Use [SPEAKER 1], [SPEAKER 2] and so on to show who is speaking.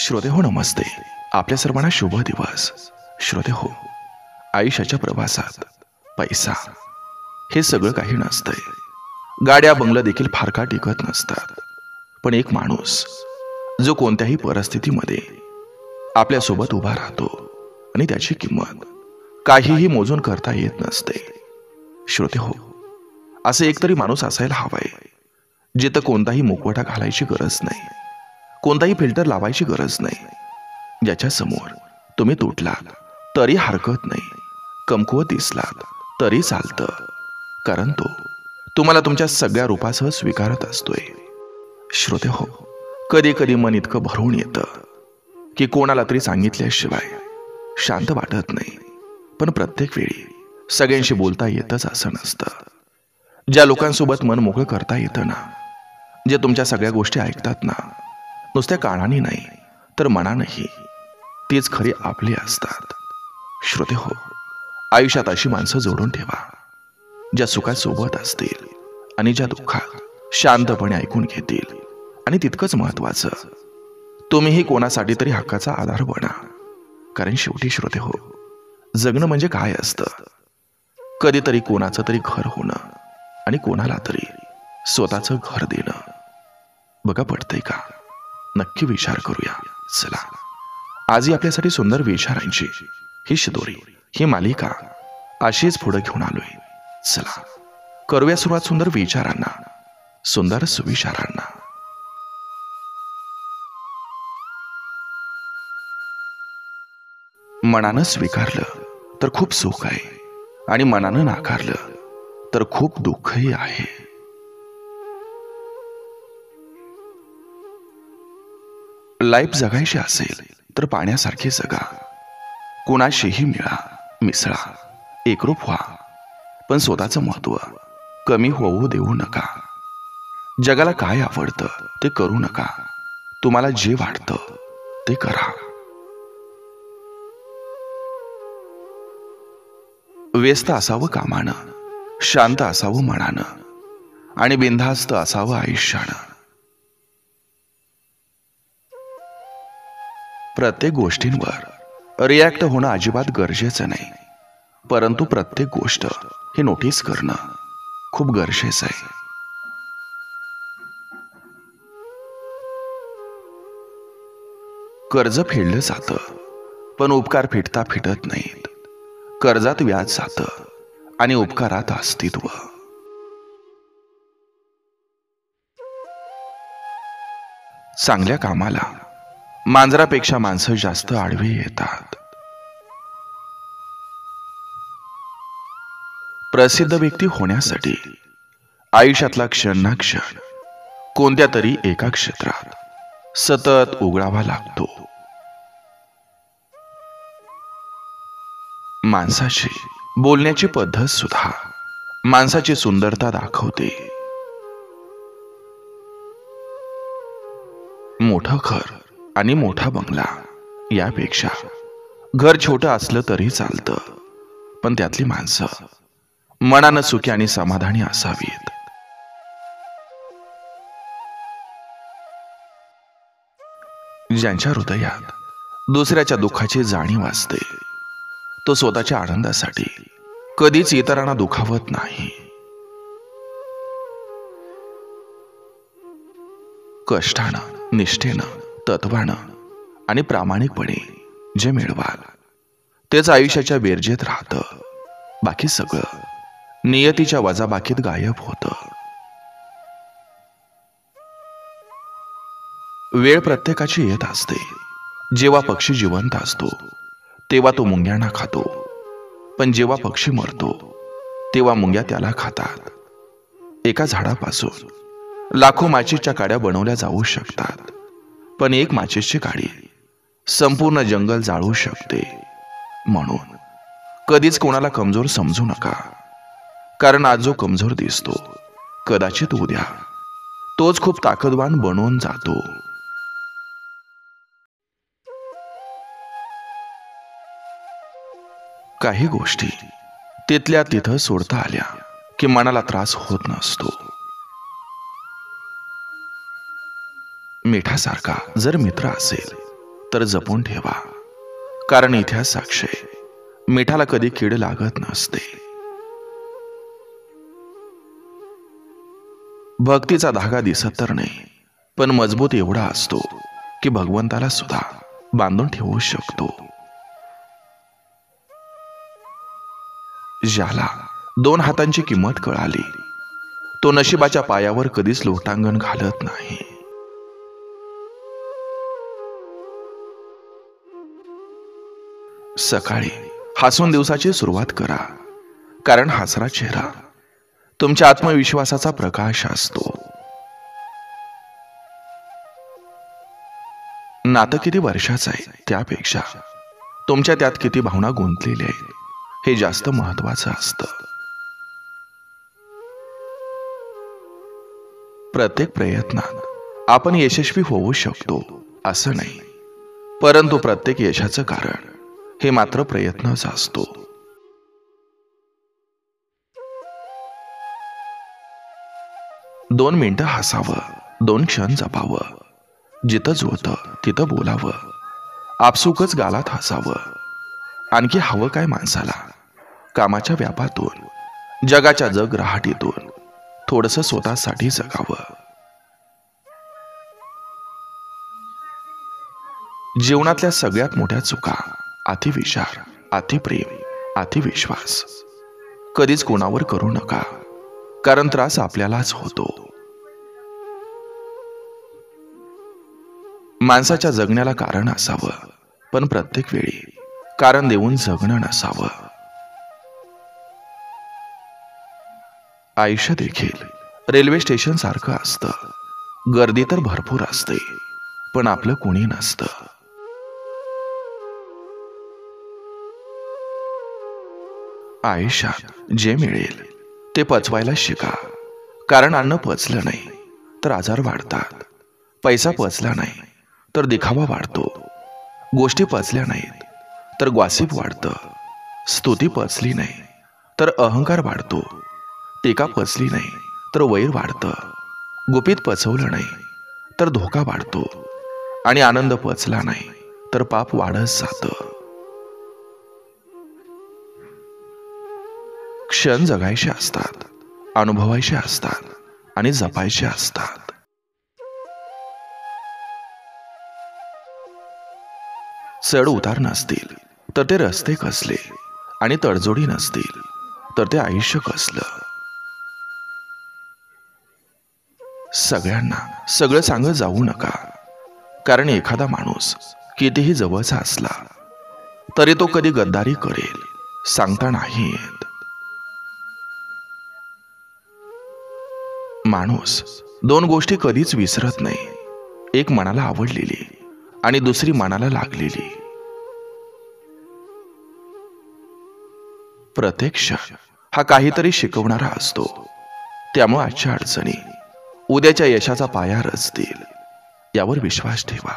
[SPEAKER 1] श्रोते हो, नमस्ते. आपल्या सर्वांना शुभ दिवस. श्रोते हो, आयुष्याच्या प्रवासात पैसा हे सगळं काही नसतंय. गाड्या बंगला देखील फार काळ टिकत नसतात. पण एक माणूस जो कोणत्याही परिस्थितीमध्ये आपल्यासोबत उभा राहतो आणि त्याची किंमत काहीही मोजून करता येत नसते. श्रोते हो, असं एकतरी माणूस असायला हवाय जिथं कोणताही मुखवटा घालायची गरज नाही, कोणताही फिल्टर लावायची गरज नाही, ज्याच्या समोर तुम्ही तुटलात तरी हरकत नाही, कमकुवत दिसलात तरी चालतं, कारण तो तुम्हाला तुमच्या सगळ्या रूपासह स्वीकारत असतोय. श्रोते हो, कधी कधी मन इतकं भरून येतं की कोणाला तरी सांगितल्याशिवाय शांत वाटत नाही. पण प्रत्येक वेळी सगळ्यांशी बोलता येतच असं नसतं. ज्या लोकांसोबत मन मोकळं करता येतं ना, जे तुमच्या सगळ्या गोष्टी ऐकतात ना, नुसत्या कानाने नाही तर मनानंही, तीच खरी आपली असतात. श्रोते हो, आयुष्यात अशी माणसं जोडून ठेवा ज्या सुखात सोबत असतील आणि ज्या दुःखात शांतपणे ऐकून घेतील. आणि तितकंच महत्वाचं, तुम्हीही कोणासाठी तरी हक्काचा आधार बना. कारण शेवटी श्रोते हो, जगणं म्हणजे काय असतं? कधीतरी कोणाचं तरी घर होणं आणि कोणाला तरी स्वतःचं घर देणं. बघा, पटतंय का? नक्की विचार करूया. चला, आजही आपल्यासाठी सुंदर विचारांची ही शिदोरी, ही मालिका अशीच पुढे घेऊन आलोय. चला, करूया सुरुवात सुंदर विचारांना, सुंदर सुविचारांना. मनानं स्वीकारलं तर खूप सुख आहे आणि मनानं नाकारलं तर खूप दुःखही आहे. लाईफ जगायची असेल तर पाण्यासारखी जगा. कुणाशीही मिळा, मिसळा, एकरूप व्हा, पण स्वतःचं महत्व कमी होऊ देऊ नका. जगाला काय आवडतं ते करू नका, तुम्हाला जे वाटतं ते करा. व्यस्त असावं कामानं, शांत असावं मनानं आणि बिनधास्त असावं आयुष्यानं. प्रत्येक गोष्टींवर रिॲक्ट होणं अजिबात गरजेचं नाही, परंतु प्रत्येक गोष्ट हे नोटीस करणं खूप गरजेचं आहे. कर्ज फेडलं जातं पण उपकार फिटता फिटत नाहीत. कर्जात व्याज जातं आणि उपकारात अस्तित्व. चांगल्या कामाला मांजरापेक्षा माणसं जास्त आडवी येतात. प्रसिद्ध व्यक्ती होण्यासाठी आयुष्यातला क्षण ना क्षण कोणत्या तरी एका क्षेत्रात सतत उघडावा लागतो. माणसाची बोलण्याची पद्धत सुद्धा माणसाची सुंदरता दाखवते. मोठं घर आणि मोठा बंगला यापेक्षा घर छोटं असलं तरी चालतं, पण त्यातली माणसं मनानं सुखी आणि समाधानी असावीत. ज्यांच्या हृदयात दुसऱ्याच्या दुःखाची जाणीव असते, तो स्वतःच्या आनंदासाठी कधीच इतरांना दुखावत नाही. कष्टानं, निष्ठेनं, तत्वानं आणि प्रामाणिकपणे जे मिळवाल तेच आयुष्याच्या बेरजेत राहतं. बाकी सगळं नियतीच्या वजाबाकीत गायब होतं. वेळ प्रत्येकाची येत असते. जेव्हा पक्षी जिवंत असतो तेव्हा तो मुंग्यांना खातो, पण जेव्हा पक्षी मरतो तेव्हा मुंग्या त्याला खातात. एका झाडापासून लाखो माचीच्या काड्या बनवल्या जाऊ शकतात, पण एक माचीची काडी संपूर्ण जंगल जाळू शकते. म्हणून कधीच कोणाला कमजोर समजू नका, कारण आज जो कमजोर दिसतो कदाचित उद्या तोच खूप ताकदवान बनवून जातो. काही गोष्टी तिथल्या तिथं सोडता आल्या की मनाला त्रास होत नसतो. मिठासारखा जर मित्र असेल तर जपून ठेवा, कारण इतिहास साक्ष आहे, मिठाला कधी कीड लागत नसते. भक्तीचा धागा दिसत तर नाही, पण मजबूत एवढा असतो की भगवंताला सुद्धा बांधून ठेवू शकतो. ज्याला 2 हातांची किंमत कळाली, तो नशिबाच्या पायावर कधीच लोटांगण घालत नाही. सकाळी हसून दिवसाची सुरुवात करा, कारण हसरा चेहरा तुमच्या आत्मविश्वासाचा प्रकाश असतो. नातं किती वर्षाचं आहे त्यापेक्षा तुमच्या त्यात किती भावना गुंतलेल्या आहेत हे जास्त महत्वाचं असतं. प्रत्येक प्रयत्नात आपण यशस्वी होऊ शकतो असं नाही, परंतु प्रत्येक यशाचं कारण हे मात्र प्रयत्नच असतो. दोन मिनिटं हसावं, 2 क्षण जपावं, जिथं जुळतं तिथं बोलावं, आपसुकच गालात हसावं. आणखी हवं काय माणसाला? कामाच्या व्यापातून, जगाच्या जग रहाटीतून थोडंसं स्वतःसाठी जगावं. जीवनातल्या सगळ्यात मोठ्या चुका अतिविचार, अतिप्रेम, अतिविश्वास. कधीच कोणावर करू नका, कारण त्रास आपल्यालाच होतो. माणसाच्या जगण्याला कारण असावं, पण प्रत्येक वेळी कारण देऊन जगणं नसावं. आयुष्य देखील रेल्वे स्टेशन सारखं असतं. गर्दी तर भरपूर असते, पण आपलं कोणी नसतं. आयुष्यात जे मिळेल ते पचवायला शिका, कारण अन्न पचलं नाही तर आजार वाढतात. पैसा पचला नाही तर दिखावा वाढतो. गोष्टी पचल्या नाहीत तर ग्वासिप वाढतं. स्तुती पचली नाही तर अहंकार वाढतो. टीका पचली नाही तर वैर वाढतं. गुपित पचवलं नाही तर धोका वाढतो. आणि आनंद पचला नाही तर पाप वाढत जातं. क्षण जगायचे असतात, अनुभवायचे असतात आणि जपायचे असतात. चढ उतार नसतील तर ते रस्ते कसले, आणि तडजोडी नसतील तर ते आयुष्य कसलं. सगळ्यांना सगळं सांगत जाऊ नका, कारण एखादा माणूस कितीही जवळचा असला तरी तो कधी गद्दारी करेल सांगता नाही येत. माणूस 2 गोष्टी कधीच विसरत नाही, एक मनाला आवडलेली आणि दुसरी मनाला लागलेली. प्रत्येक क्षण हा काहीतरी शिकवणारा असतो. त्यामुळे आजच्या अडचणी उद्याच्या यशाचा पाया रचतील, यावर विश्वास ठेवा.